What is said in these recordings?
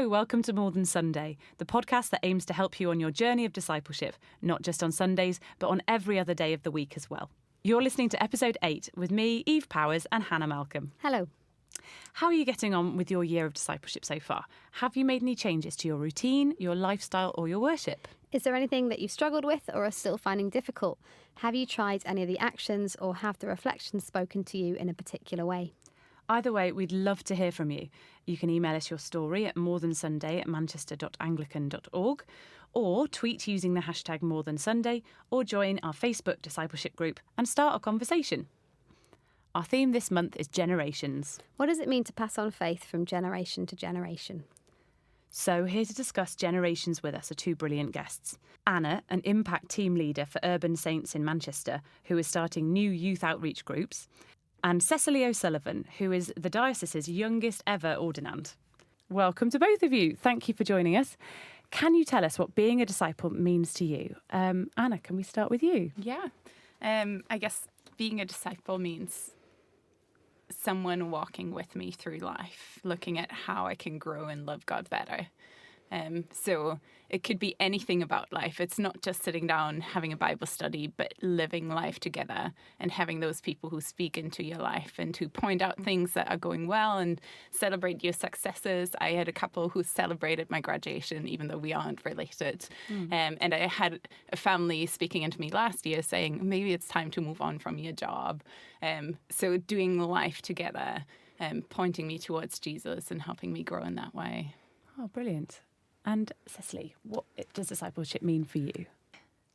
Hello, welcome to More Than Sunday, the podcast that aims to help you on your journey of discipleship, not just on Sundays, but on every other day of the week as well. You're listening to episode 8 with me, Eve Powers, and Hannah Malcolm. Hello. How are you getting on with your year of discipleship so far? Have you made any changes to your routine, your lifestyle, or your worship? Is there anything that you've struggled with or are still finding difficult? Have you tried any of the actions or have the reflections spoken to you in a particular way? Either way, we'd love to hear from you. You can email us your story at morethansunday@manchester.anglican.org, or tweet using the hashtag MoreThanSunday, or join our Facebook discipleship group and start a conversation. Our theme this month is generations. What does it mean to pass on faith from generation to generation? So here to discuss generations with us are two brilliant guests. Anna, an impact team leader for Urban Saints in Manchester, who is starting new youth outreach groups, and Cecily O'Sullivan, who is the diocese's youngest ever ordinand. Welcome to both of you. Thank you for joining us. Can you tell us what being a disciple means to you? Anna, can we start with you? Yeah. I guess being a disciple means someone walking with me through life, looking at how I can grow and love God better. So it could be anything about life. It's not just sitting down, having a Bible study, but living life together and having those people who speak into your life and who point out things that are going well and celebrate your successes. I had a couple who celebrated my graduation, even though we aren't related. And I had a family speaking into me last year saying, maybe it's time to move on from your job. So doing life together, pointing me towards Jesus and helping me grow in that way. Oh, brilliant. And Cecily, what does discipleship mean for you?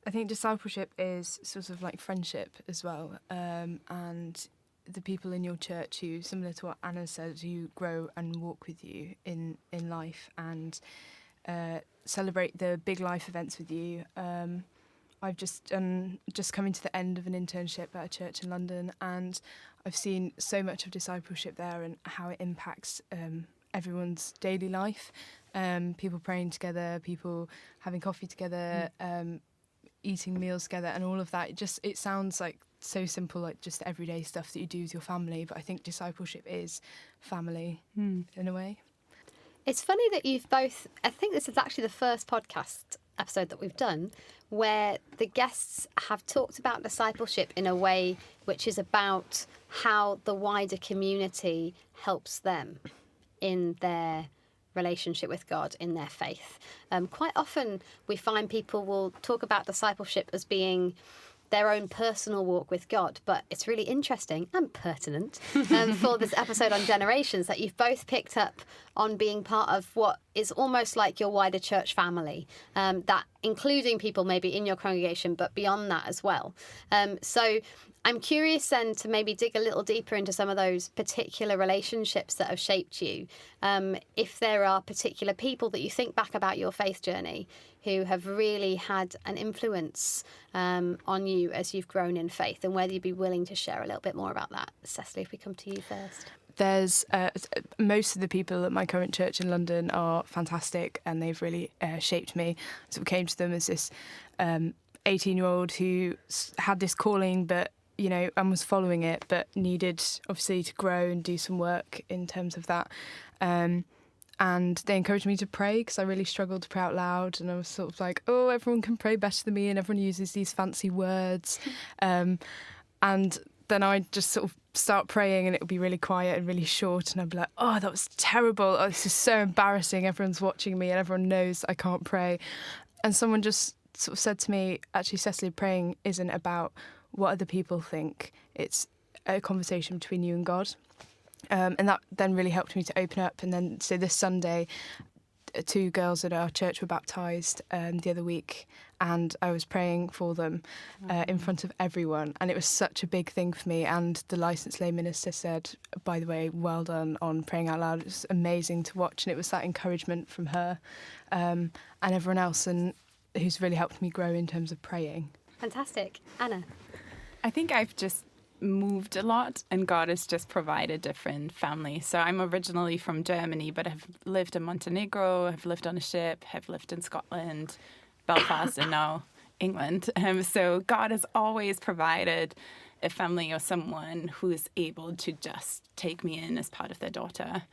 I think discipleship is sort of like friendship as well. And the people in your church who, similar to what Anna said, who grow and walk with you in life and celebrate the big life events with you. I've just coming to the end of an internship at a church in London, and I've seen so much of discipleship there and how it impacts everyone's daily life. People praying together, people having coffee together, eating meals together, and all of that. It sounds like so simple, like just everyday stuff that you do with your family, but I think discipleship is family in a way. It's funny that you've both, I think this is actually the first podcast episode that we've done where the guests have talked about discipleship in a way which is about how the wider community helps them in their relationship with God, in their faith. Quite often we find people will talk about discipleship as being their own personal walk with God, but it's really interesting and pertinent for this episode on generations that you've both picked up on being part of what is almost like your wider church family, that including people maybe in your congregation, but beyond that as well. So I'm curious then to maybe dig a little deeper into some of those particular relationships that have shaped you. If there are particular people that you think back about your faith journey who have really had an influence on you as you've grown in faith, and whether you'd be willing to share a little bit more about that. Cecily, if we come to you first. There's most of the people at my current church in London are fantastic, and they've really shaped me. So I came to them as this 18-year-old who had this calling, but and was following it, but needed obviously to grow and do some work in terms of that. And they encouraged me to pray because I really struggled to pray out loud, and I was sort of like, oh, everyone can pray better than me and everyone uses these fancy words. And then I'd just sort of start praying and it would be really quiet and really short, and I'd be like, oh, that was terrible. Oh, this is so embarrassing. Everyone's watching me and everyone knows I can't pray. And someone just sort of said to me, actually, Cecily, praying isn't about what other people think. It's a conversation between you and God. And that then really helped me to open up. And then, so this Sunday, 2 girls at our church were baptised the other week, and I was praying for them in front of everyone. And it was such a big thing for me. And the licensed lay minister said, by the way, well done on praying out loud. It was amazing to watch. And it was that encouragement from her and everyone else, and who's really helped me grow in terms of praying. Fantastic. Anna? I think I've just moved a lot, and God has just provided different families. So I'm originally from Germany, but I've lived in Montenegro, I've lived on a ship, I've lived in Scotland, Belfast, and now England. So God has always provided a family or someone who is able to just take me in as part of their daughter.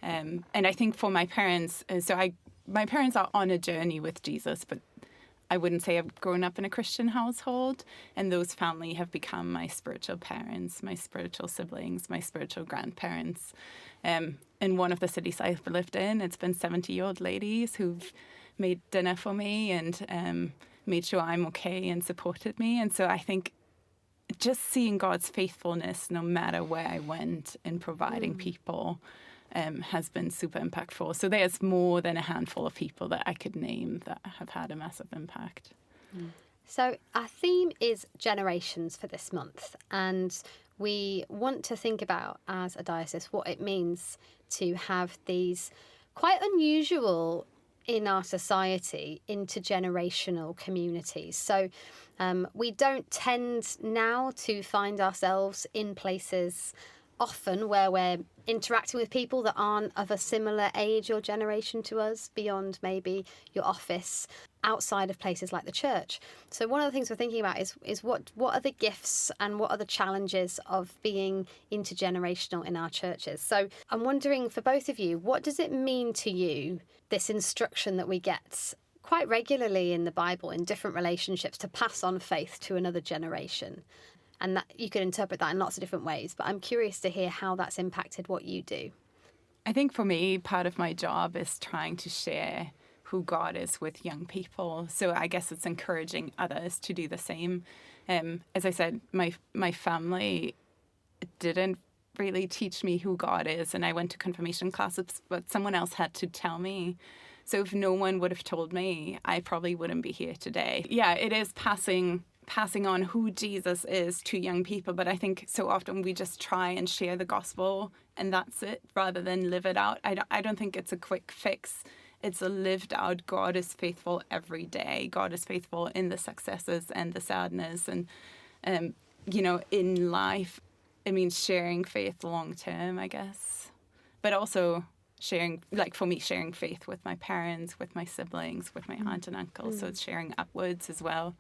And I think for my parents, my parents are on a journey with Jesus, but I wouldn't say I've grown up in a Christian household, and those family have become my spiritual parents, my spiritual siblings, my spiritual grandparents. In one of the cities I've lived in, it's been 70-year-old ladies who've made dinner for me and made sure I'm okay and supported me. And so I think just seeing God's faithfulness, no matter where I went in providing people, has been super impactful. So there's more than a handful of people that I could name that have had a massive impact. So our theme is generations for this month, and we want to think about, as a diocese, what it means to have these quite unusual in our society intergenerational communities. So we don't tend now to find ourselves in places often where we're interacting with people that aren't of a similar age or generation to us, beyond maybe your office, outside of places like the church. So one of the things we're thinking about is what are the gifts and what are the challenges of being intergenerational in our churches? So I'm wondering, for both of you, what does it mean to you, this instruction that we get quite regularly in the Bible in different relationships to pass on faith to another generation? And that you could interpret that in lots of different ways, but I'm curious to hear how that's impacted what you do. I think for me, part of my job is trying to share who God is with young people. So I guess it's encouraging others to do the same. As I said, my family didn't really teach me who God is, and I went to confirmation classes, but someone else had to tell me. So if no one would have told me, I probably wouldn't be here today. Yeah, it is passing on who Jesus is to young people, but I think so often we just try and share the gospel and that's it, rather than live it out. I don't think it's a quick fix. It's a lived out. God is faithful every day. God is faithful in the successes and the sadness, and in life. I mean, sharing faith long term, I guess, but also sharing, like for me, sharing faith with my parents, with my siblings, with my aunt and uncle. So it's sharing upwards as well,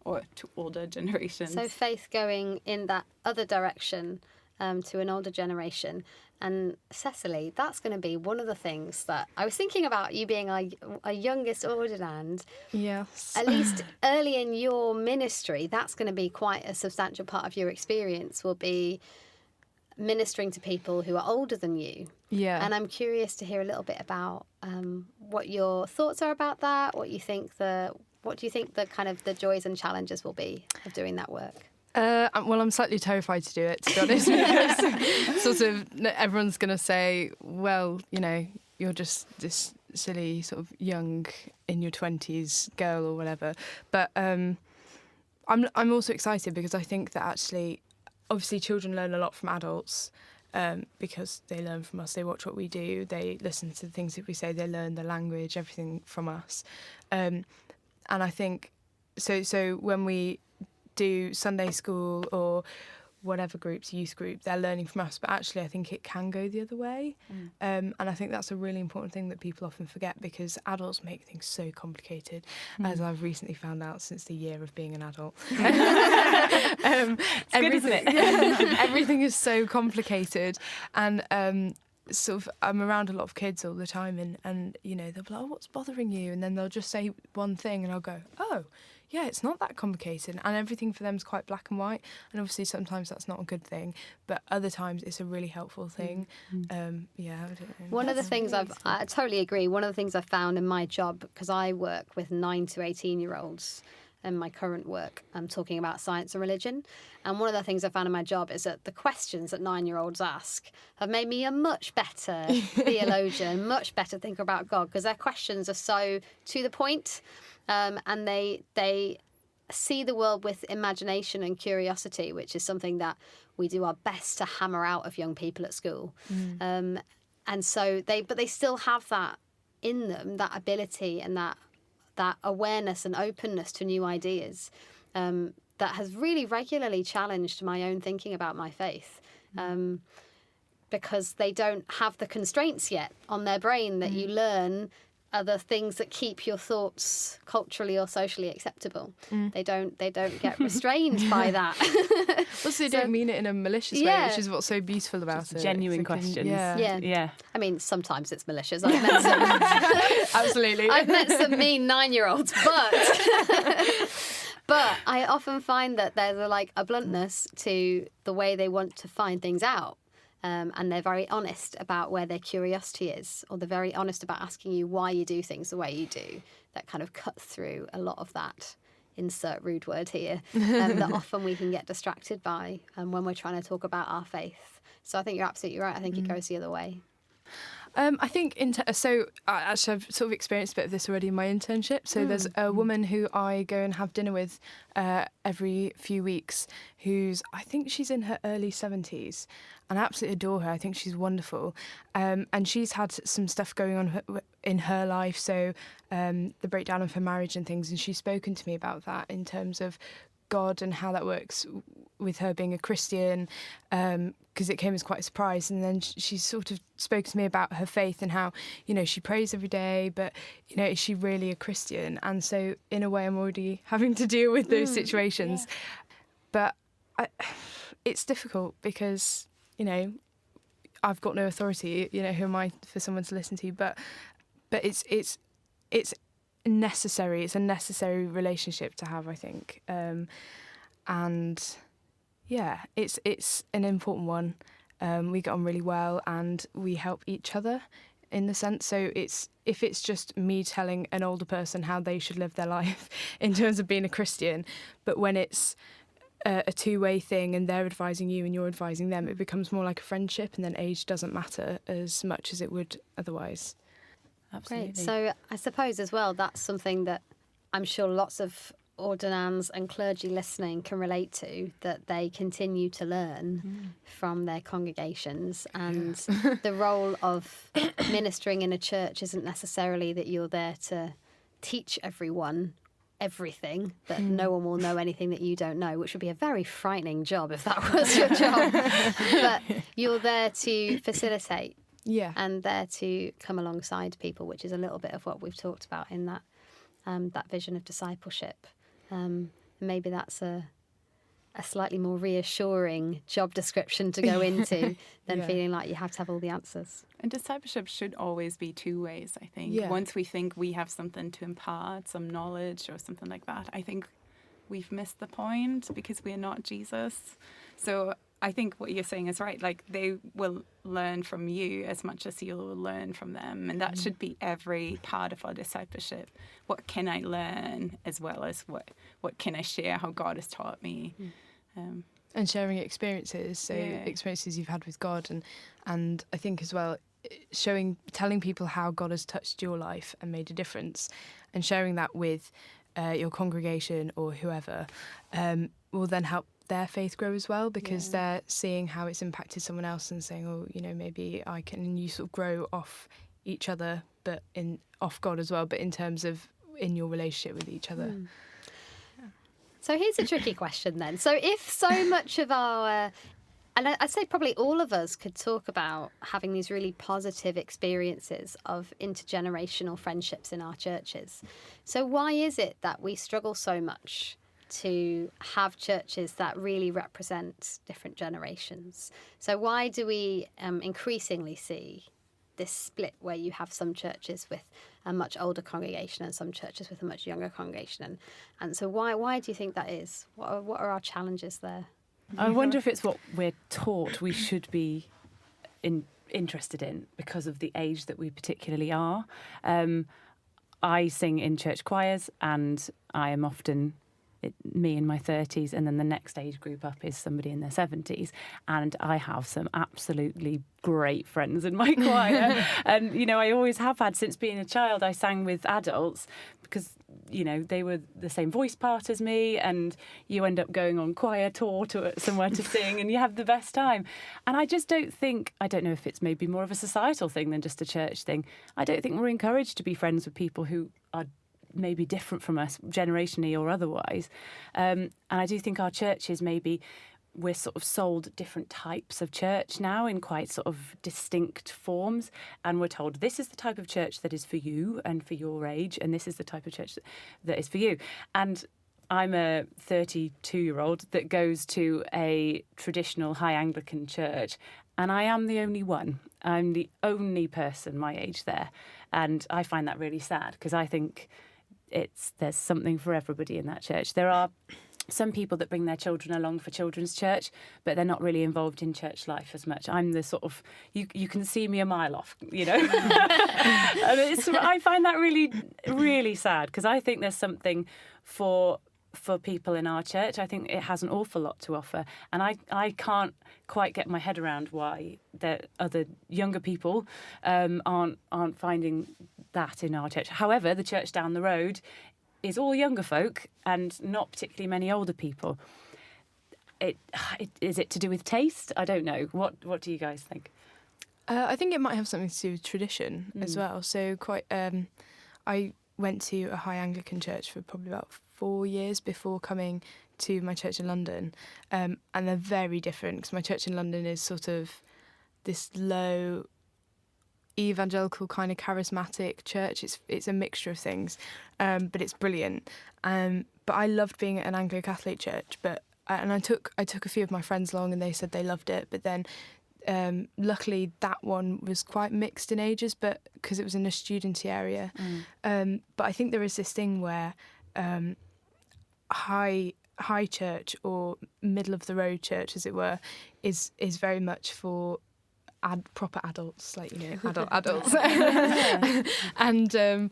or to older generations. So faith going in that other direction to an older generation. And Cecily, that's going to be one of the things that I was thinking about, you being our youngest ordinand. Yes. At least early in your ministry, that's going to be quite a substantial part of your experience, will be ministering to people who are older than you. Yeah. And I'm curious to hear a little bit about what your thoughts are about that, what do you think the kind of the joys and challenges will be of doing that work? Well, I'm slightly terrified to do it, to be honest, because sort of everyone's going to say, well, you're just this silly sort of young in your 20s girl or whatever. But I'm also excited because I think that actually, obviously, children learn a lot from adults because they learn from us. They watch what we do. They listen to the things that we say. They learn the language, everything from us. And I think so when we do Sunday school or whatever groups, youth group, they're learning from us, but actually I think it can go the other way. And I think that's a really important thing that people often forget, because adults make things so complicated, as I've recently found out since the year of being an adult. Everything is so complicated, and sort of I'm around a lot of kids all the time, and they'll be like, oh, what's bothering you? And then they'll just say one thing and I'll go, oh, yeah, it's not that complicated, and everything for them is quite black and white. And obviously sometimes that's not a good thing, but other times it's a really helpful thing. I don't know. One of the things I totally agree. One of the things I've found in my job, because I work with 9 to 18-year-olds in my current work, I'm talking about science and religion. And one of the things I found in my job is that the questions that 9-year-olds ask have made me a much better theologian, much better thinker about God, because their questions are so to the point. And they see the world with imagination and curiosity, which is something that we do our best to hammer out of young people at school. And so they still have that in them, that ability and that awareness and openness to new ideas that has really regularly challenged my own thinking about my faith. Because they don't have the constraints yet on their brain that you learn are the things that keep your thoughts culturally or socially acceptable. They don't get restrained by that. Also, they don't mean it in a malicious way, which is what's so beautiful about it. Genuine questions. Yeah. I mean, sometimes it's malicious. I've met some, Absolutely. I've met some mean 9-year-olds, but I often find that there's a bluntness to the way they want to find things out. And they're very honest about where their curiosity is, or they're very honest about asking you why you do things the way you do. That kind of cuts through a lot of that, insert rude word here, that often we can get distracted by when we're trying to talk about our faith. So I think you're absolutely right. I think it goes the other way. I think, actually I've sort of experienced a bit of this already in my internship. So there's a woman who I go and have dinner with every few weeks I think she's in her early 70s, and I absolutely adore her. I think she's wonderful. And she's had some stuff going on in her life, so the breakdown of her marriage and things, and she's spoken to me about that in terms of God and how that works with her being a Christian, because it came as quite a surprise. And then she sort of spoke to me about her faith and how, she prays every day, but, is she really a Christian? And so in a way I'm already having to deal with those situations. Yeah. But it's difficult because, I've got no authority, who am I for someone to listen to? But it's necessary. It's a necessary relationship to have, I think. And yeah, it's an important one. We get on really well and we help each other in the sense. So if it's just me telling an older person how they should live their life in terms of being a Christian, but when it's a two-way thing and they're advising you and you're advising them, it becomes more like a friendship, and then age doesn't matter as much as it would otherwise. Absolutely. Great. So I suppose as well, that's something that I'm sure lots of ordinands and clergy listening can relate to, that they continue to learn from their congregations. And the role of ministering in a church isn't necessarily that you're there to teach everyone everything, that no one will know anything that you don't know, which would be a very frightening job if that was your job. But you're there to facilitate. Yeah, and there to come alongside people, which is a little bit of what we've talked about in that vision of discipleship. Maybe that's a slightly more reassuring job description to go into than feeling like you have to have all the answers. And discipleship should always be two ways, I think. Yeah. Once we think we have something to impart, some knowledge or something like that, I think we've missed the point because we're not Jesus. So I think what you're saying is right. Like, they will learn from you as much as you'll learn from them. And that should be every part of our discipleship. What can I learn, as well as what can I share, how God has taught me. And sharing experiences, so experiences you've had with God. And I think as well, telling people how God has touched your life and made a difference, and sharing that with your congregation or whoever will then help their faith grow as well, because they're seeing how it's impacted someone else and saying, oh, maybe I can, and you sort of grow off each other, but off God as well, but in terms of in your relationship with each other. So here's a tricky question then. So if so much of our, and I'd say probably all of us could talk about having these really positive experiences of intergenerational friendships in our churches. So why is it that we struggle so much to have churches that really represent different generations? So why do we increasingly see this split where you have some churches with a much older congregation and some churches with a much younger congregation? And so why do you think that is? What are our challenges there? I wonder if it's what we're taught we should be interested in because of the age that we particularly are. I sing in church choirs, and I am often me in my 30s, and then the next age group up is somebody in their 70s, and I have some absolutely great friends in my choir. And I always have had since being a child. I sang with adults because they were the same voice part as me, and you end up going on choir tour to somewhere to sing, and you have the best time. And I just don't know if it's maybe more of a societal thing than just a church thing. I don't think we're encouraged to be friends with people who are maybe different from us generationally or otherwise, and I do think our churches maybe we're sort of sold different types of church now in quite sort of distinct forms, and we're told this is the type of church that is for you and for your age, and this is the type of church that is for you. And I'm a 32-year-old that goes to a traditional high Anglican church, and I am the only one. I'm the only person my age there, and I find that really sad, because I think there's something for everybody in that church. There are some people that bring their children along for children's church, but they're not really involved in church life as much. I'm the sort of, you can see me a mile off, you know. And I find that really, really sad, because I think there's something for people in our church. I think it has an awful lot to offer, and I can't quite get my head around why the other younger people aren't finding that in our church. However, the church down the road is all younger folk and not particularly many older people. Is it to do with taste? I don't know. What do you guys think? I think it might have something to do with tradition as well. So I went to a high Anglican church for probably about 4 years before coming to my church in London, and they're very different, because my church in London is sort of this low evangelical kind of charismatic church. It's a mixture of things, but it's brilliant. But I loved being at an Anglo-Catholic church, I took a few of my friends along, and they said they loved it. But then luckily that one was quite mixed in ages, but because it was in a studenty area. But I think there is this thing where high church, or middle of the road church, as it were, is very much for proper adults, like, you know, adults. And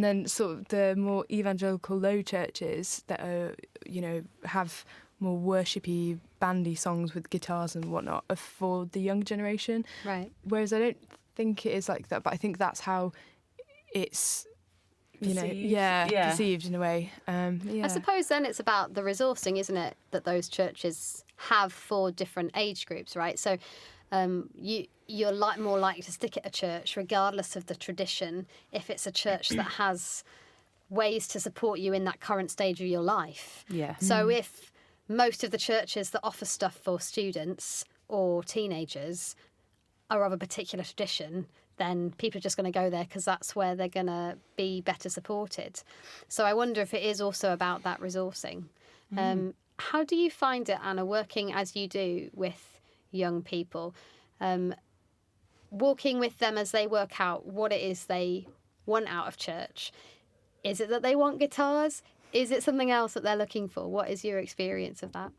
then sort of the more evangelical low churches that are, you know, have more worshipy, bandy songs with guitars and whatnot, are for the young generation. Right. Whereas I don't think it is like that, but I think that's how it's, you know, perceived in a way. I suppose then it's about the resourcing, isn't it, that those churches have for different age groups, right? So you're more likely to stick at a church regardless of the tradition if it's a church that has ways to support you in that current stage of your life. Yeah. So if most of the churches that offer stuff for students or teenagers are of a particular tradition, then people are just going to go there because that's where they're going to be better supported. So I wonder if it is also about that resourcing. How do you find it, Anna, working as you do with young people, walking with them as they work out what it is they want out of church? Is it that they want guitars? Is it something else that they're looking for? What is your experience of that?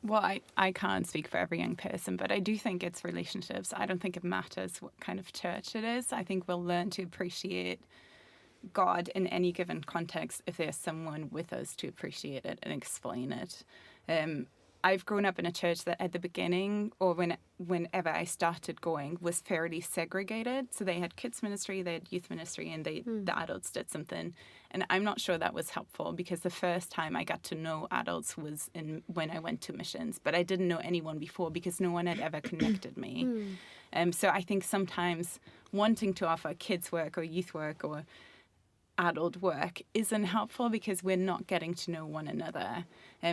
Well, I can't speak for every young person, but I do think it's relationships. I don't think it matters what kind of church it is. I think we'll learn to appreciate God in any given context if there's someone with us to appreciate it and explain it. I've grown up in a church that at the beginning, or whenever I started going, was fairly segregated. So they had kids ministry, they had youth ministry, and the adults did something. And I'm not sure that was helpful, because the first time I got to know adults was when I went to missions. But I didn't know anyone before because no one had ever connected me. So I think sometimes wanting to offer kids work or youth work or adult work isn't helpful because we're not getting to know one another.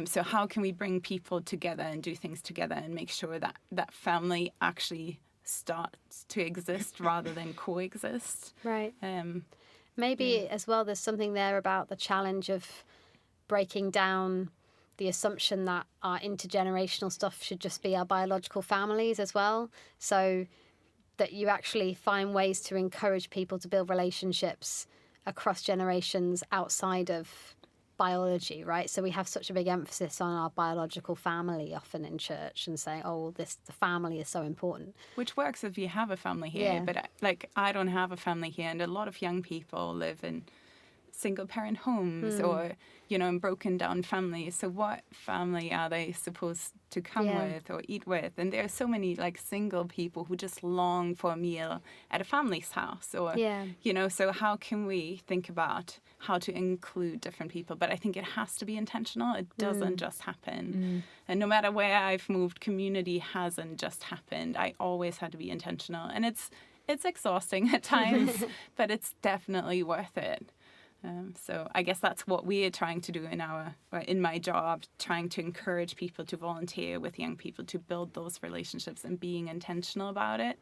So how can we bring people together and do things together and make sure that that family actually starts to exist rather than coexist? Right. Maybe as well there's something there about the challenge of breaking down the assumption that our intergenerational stuff should just be our biological families as well. So that you actually find ways to encourage people to build relationships across generations outside of biology, right? So we have such a big emphasis on our biological family often in church, and saying, oh, the family is so important. Which works if you have a family here, but I don't have a family here, and a lot of young people live in single parent homes or, in broken down families. So what family are they supposed to come with or eat with? And there are so many single people who just long for a meal at a family's house, or, so how can we think about how to include different people? But I think it has to be intentional. It doesn't just happen. And no matter where I've moved, community hasn't just happened. I always had to be intentional. And it's exhausting at times, but it's definitely worth it. So I guess that's what we are trying to do in my job, trying to encourage people to volunteer with young people, to build those relationships and being intentional about it.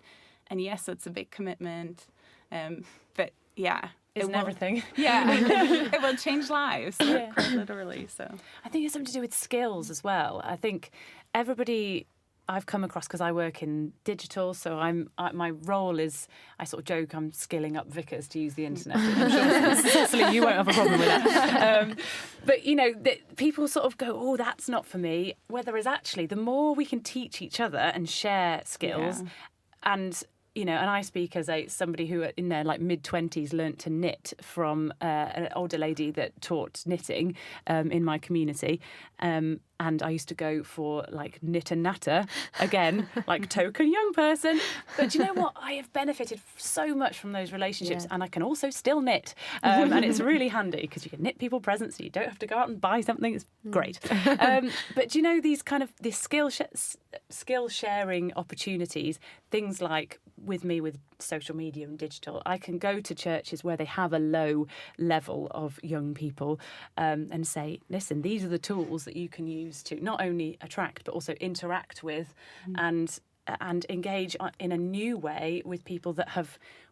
And yes, it's a big commitment, but yeah. Isn't everything? Yeah, it will change lives, quite literally. So I think it's something to do with skills as well. I think everybody I've come across, because I work in digital, so my role is, I sort of joke, I'm skilling up vicars to use the internet. I'm sure, Cecily, you won't have a problem with that. But, people sort of go, oh, that's not for me. Whereas actually, the more we can teach each other and share skills and... and I speak as somebody who in their mid-20s learnt to knit from an older lady that taught knitting in my community. And I used to go for knit and natter, again, token young person. But do you know what? I have benefited so much from those relationships, and I can also still knit. And it's really handy because you can knit people presents and you don't have to go out and buy something. It's great. But do you know these skill sharing opportunities, things like with social media and digital, I can go to churches where they have a low level of young people and say, listen, these are the tools that you can use to not only attract but also interact with and engage in a new way with people that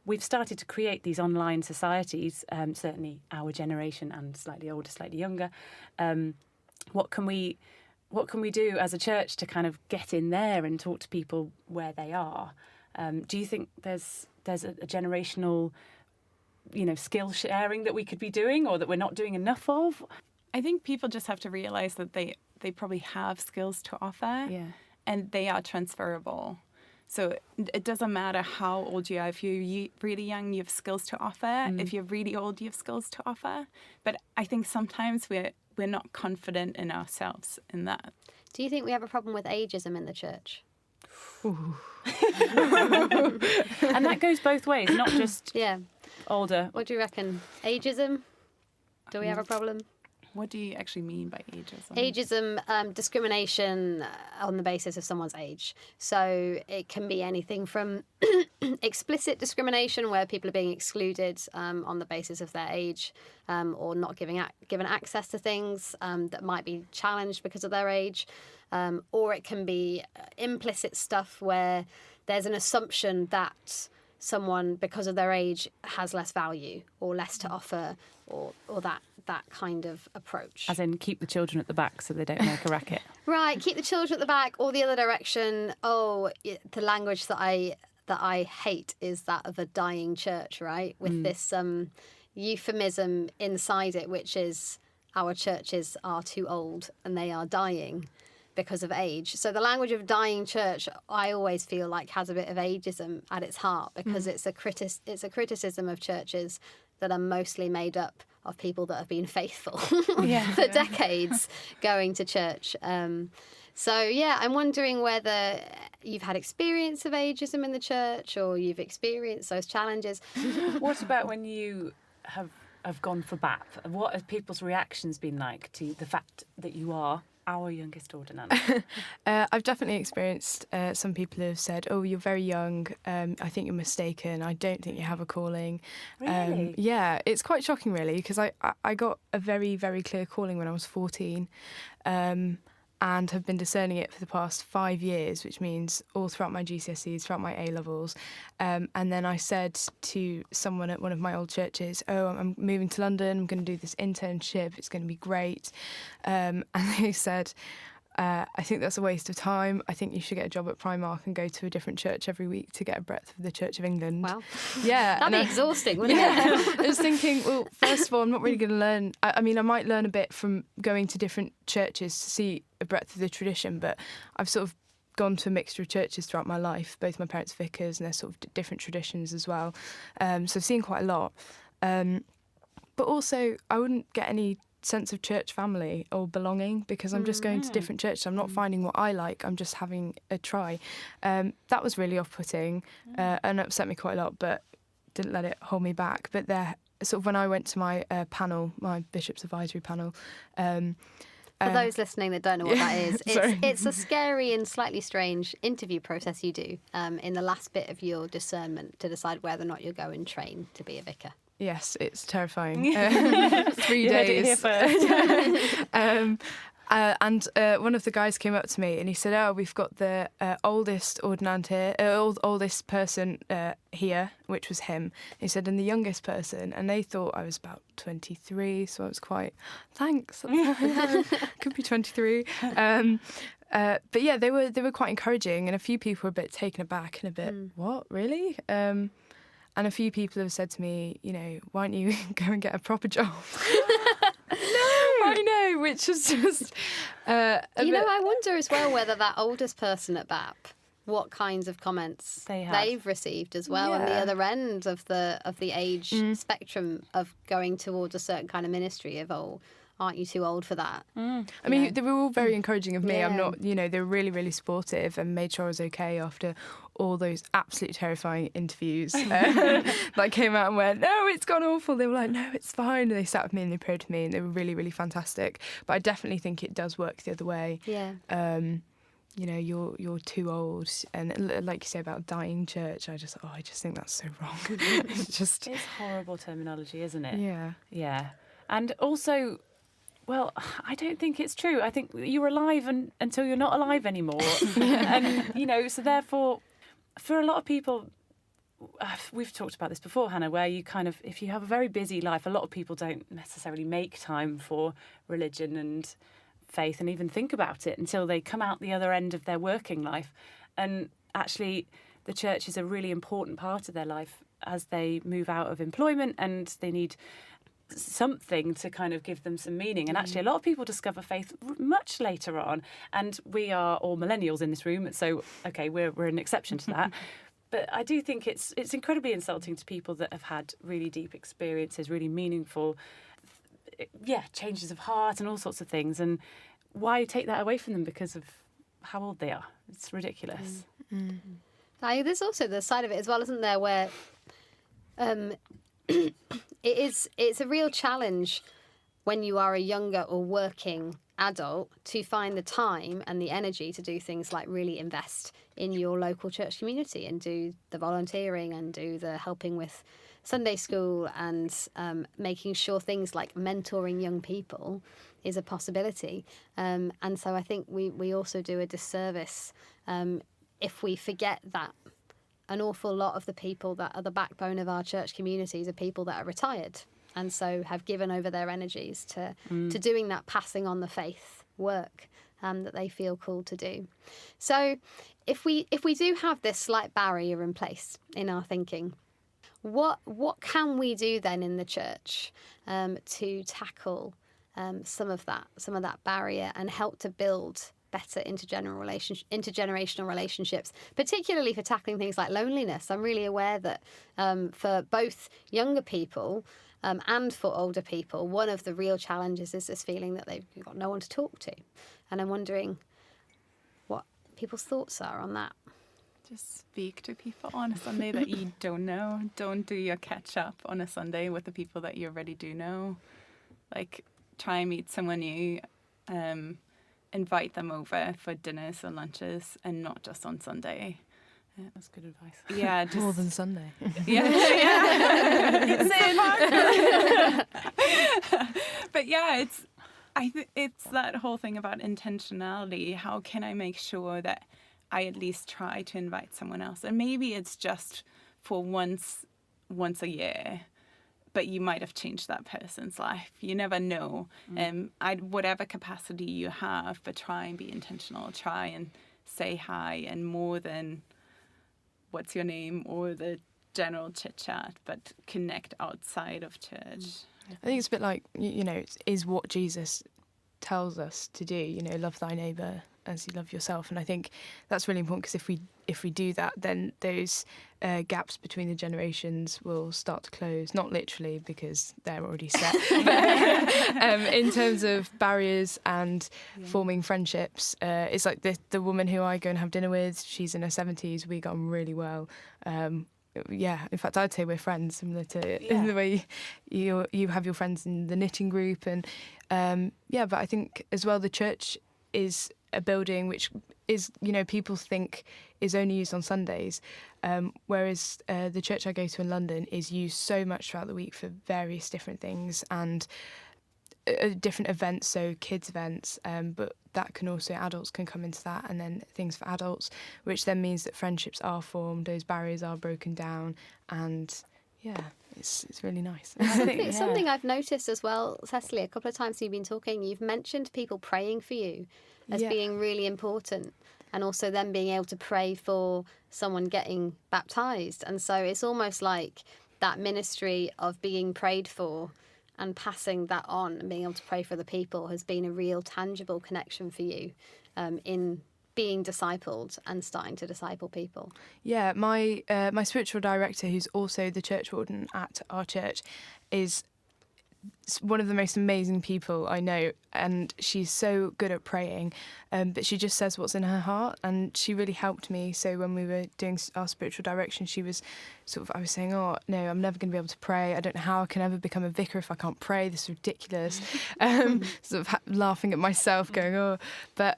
we've started to create these online societies, certainly our generation and slightly older, slightly younger. What can we do as a church to kind of get in there and talk to people where they are? Do you think there's a generational, skill sharing that we could be doing or that we're not doing enough of? I think people just have to realise that they probably have skills to offer, and they are transferable. So it doesn't matter how old you are. If you're really young, you have skills to offer. If you're really old, you have skills to offer. But I think sometimes we're not confident in ourselves in that. Do you think we have a problem with ageism in the church? And that goes both ways, not just older. What do you reckon? Ageism? Do we have a problem? What do you actually mean by ageism? Ageism, discrimination on the basis of someone's age. So it can be anything from explicit discrimination, where people are being excluded on the basis of their age, or not given access to things that might be challenged because of their age. Or it can be implicit stuff where there's an assumption that someone, because of their age, has less value or less to offer, or that kind of approach. As in, keep the children at the back so they don't make a racket. Right, keep the children at the back, or the other direction. Oh, the language that I hate is that of a dying church, right? With this euphemism inside it, which is our churches are too old and they are dying because of age. So the language of dying church, I always feel like has a bit of ageism at its heart, because it's a criticism of churches that are mostly made up of people that have been faithful for decades going to church. So, I'm wondering whether you've had experience of ageism in the church, or you've experienced those challenges. What about when you have gone for BAP? What have people's reactions been like to the fact that you are our youngest daughter, Nana? I've definitely experienced some people who have said, oh, you're very young, I think you're mistaken, I don't think you have a calling. Really? Yeah, it's quite shocking, really, because I got a very, very clear calling when I was 14, and have been discerning it for the past 5 years, which means all throughout my GCSEs, throughout my A-levels. And then I said to someone at one of my old churches, oh, I'm moving to London, I'm going to do this internship, it's going to be great. And they said, I think that's a waste of time. I think you should get a job at Primark and go to a different church every week to get a breadth of the Church of England. Wow. Yeah. That'd be exhausting, wouldn't it? I was thinking, well, first of all, I'm not really going to learn. I mean, I might learn a bit from going to different churches to see a breadth of the tradition, but I've sort of gone to a mixture of churches throughout my life. Both my parents are vicars, and they're sort of different traditions as well. So I've seen quite a lot. But also, I wouldn't get any sense of church family or belonging, because I'm just going to different churches. I'm not finding what I like, I'm just having a try. That was really off-putting and upset me quite a lot, but didn't let it hold me back. But there, sort of when I went to my panel, my Bishop's Advisory panel, for those listening that don't know what that is, it's a scary and slightly strange interview process you do in the last bit of your discernment to decide whether or not you'll go and train to be a vicar. Yes, it's terrifying. 3 You heard it here days. first. And one of the guys came up to me and he said, "Oh, we've got the oldest ordinand here, oldest person here," which was him. He said, "and the youngest person," and they thought I was about 23, so I was quite, thanks. Could be 23. But yeah, they were quite encouraging, and a few people were a bit taken aback and a bit, what, really? And a few people have said to me, why don't you go and get a proper job? I know, which is just... I wonder as well whether that oldest person at BAP, what kinds of comments they've received as well on the other end of the age spectrum of going towards a certain kind of ministry of, oh, aren't you too old for that? I mean, they were all very encouraging of me. I'm not, they were really, really supportive and made sure I was okay after all those absolutely terrifying interviews. I came out and went, "No, it's gone awful." They were like, "No, it's fine." And they sat with me and they prayed for me, and they were really, really fantastic. But I definitely think it does work the other way. Yeah. You're too old, and like you say about dying church, I just think that's so wrong. It's horrible terminology, isn't it? Yeah. And also, well, I don't think it's true. I think you're alive until you're not alive anymore. And, so therefore, for a lot of people, we've talked about this before, Hannah, where you kind of, if you have a very busy life, a lot of people don't necessarily make time for religion and faith and even think about it until they come out the other end of their working life. And actually, the church is a really important part of their life as they move out of employment, and they need something to kind of give them some meaning. And actually a lot of people discover faith much later on, and we are all millennials in this room, so okay, we're an exception to that. But I do think it's incredibly insulting to people that have had really deep experiences, really meaningful changes of heart and all sorts of things, and why take that away from them because of how old they are? It's ridiculous. There's also the side of it as well, isn't there, where it's a real challenge when you are a younger or working adult to find the time and the energy to do things like really invest in your local church community and do the volunteering and do the helping with Sunday school and making sure things like mentoring young people is a possibility. And so I think we also do a disservice if we forget that an awful lot of the people that are the backbone of our church communities are people that are retired and so have given over their energies to doing that passing on the faith work that they feel called to do. So if we do have this slight barrier in place in our thinking, what can we do then in the church to tackle some of that barrier and help to build better intergenerational relationships, particularly for tackling things like loneliness? I'm really aware that for both younger people and for older people, one of the real challenges is this feeling that they've got no one to talk to. And I'm wondering what people's thoughts are on that. Just speak to people on a Sunday that you don't know. Don't do your catch up on a Sunday with the people that you already do know. Like, try and meet someone new. Invite them over for dinners or lunches, and not just on Sunday. That's good advice. Yeah, just More than Sunday. Yeah. But yeah, it's that whole thing about intentionality. How can I make sure that I at least try to invite someone else? And maybe it's just for once a year, but you might have changed that person's life. You never know. Whatever capacity you have, but try and be intentional. Try and say hi, and more than what's your name or the general chit-chat, but connect outside of church. I think it's a bit like, is what Jesus tells us to do, love thy neighbour as you love yourself. And I think that's really important, because if we do that, then those gaps between the generations will start to close. Not literally, because they're already set, but in terms of barriers and forming friendships. It's like the woman who I go and have dinner with, she's in her 70s, we got on really well. In fact, I'd say we're friends, similar to the way you have your friends in the knitting group. And but I think as well the church is a building which is, people think is only used on Sundays, whereas the church I go to in London is used so much throughout the week for various different things and different events, so kids events, but that can also, adults can come into that, and then things for adults, which then means that friendships are formed, those barriers are broken down, and it's really nice. I think it's something I've noticed as well, Cecily, a couple of times you've been talking, you've mentioned people praying for you as being really important, and also them being able to pray for someone getting baptised. And so it's almost like that ministry of being prayed for and passing that on and being able to pray for the people has been a real tangible connection for you in being discipled and starting to disciple people. Yeah, my spiritual director, who's also the church warden at our church, is one of the most amazing people I know, and she's so good at praying, but she just says what's in her heart, and she really helped me. So when we were doing our spiritual direction, she was I was saying, oh no, I'm never going to be able to pray, I don't know how I can ever become a vicar if I can't pray, this is ridiculous. Laughing at myself, going, oh, but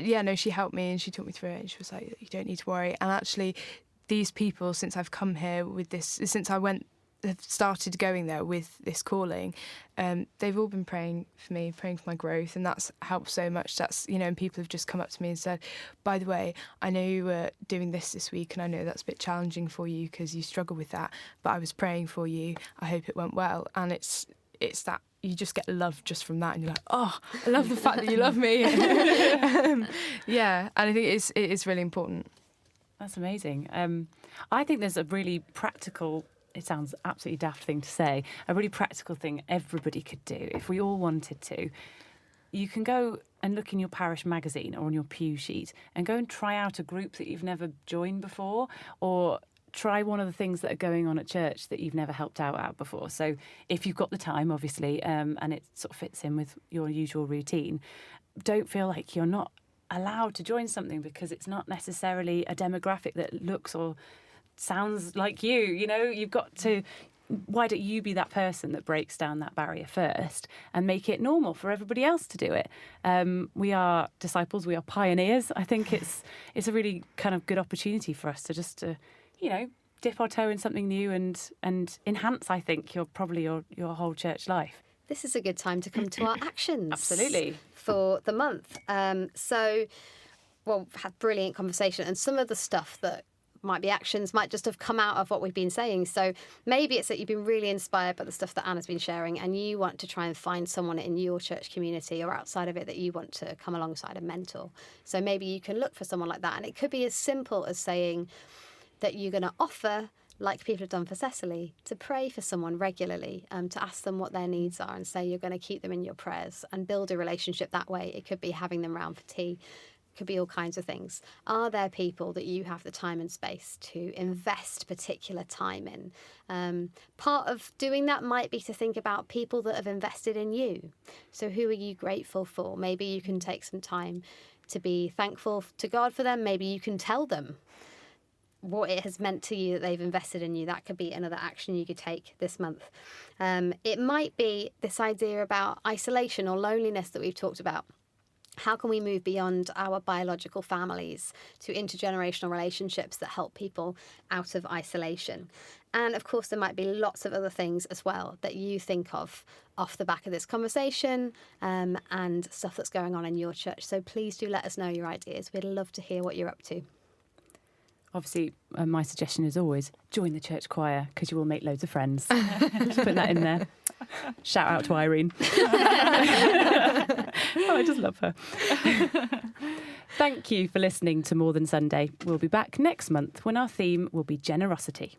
yeah, no, she helped me and she talked me through it, and she was like, you don't need to worry. And actually these people, since I've come here with this, since I have started going there with this calling, they've all been praying for me, praying for my growth, and that's helped so much. That's, and people have just come up to me and said, by the way, I know you were doing this week, and I know that's a bit challenging for you because you struggle with that, but I was praying for you, I hope it went well. And it's that you just get love just from that, and you're like, oh, I love the fact that you love me. And I think it is really important. That's amazing. I think there's a really practical, it sounds absolutely daft thing to say, a really practical thing everybody could do if we all wanted to. You can go and look in your parish magazine or on your pew sheet and go and try out a group that you've never joined before, or try one of the things that are going on at church that you've never helped out at before. So if you've got the time, obviously, and it sort of fits in with your usual routine, don't feel like you're not allowed to join something because it's not necessarily a demographic that looks or sounds like you. You've got to, why don't you be that person that breaks down that barrier first and make it normal for everybody else to do it? We are disciples, we are pioneers. I think it's a really kind of good opportunity for us to just dip our toe in something new and enhance, I think, your whole church life. This is a good time to come to our actions. Absolutely. For the month. We've had brilliant conversation, and some of the stuff that might be actions might just have come out of what we've been saying. So maybe it's that you've been really inspired by the stuff that Anna's been sharing, and you want to try and find someone in your church community or outside of it that you want to come alongside and mentor. So maybe you can look for someone like that, and it could be as simple as saying that you're going to offer, like people have done for Cecily, to pray for someone regularly, to ask them what their needs are and say you're going to keep them in your prayers and build a relationship that way. It could be having them round for tea. It could be all kinds of things. Are there people that you have the time and space to invest particular time in? Part of doing that might be to think about people that have invested in you. So who are you grateful for? Maybe you can take some time to be thankful to God for them. Maybe you can tell them what it has meant to you that they've invested in you. That could be another action you could take this month. It might be this idea about isolation or loneliness that we've talked about. How can we move beyond our biological families to intergenerational relationships that help people out of isolation? And of course, there might be lots of other things as well that you think of off the back of this conversation, and stuff that's going on in your church. So please do let us know your ideas. We'd love to hear what you're up to. Obviously, my suggestion is always join the church choir because you will make loads of friends. Just put that in there. Shout out to Irene. I just love her. Thank you for listening to More Than Sunday. We'll be back next month when our theme will be generosity.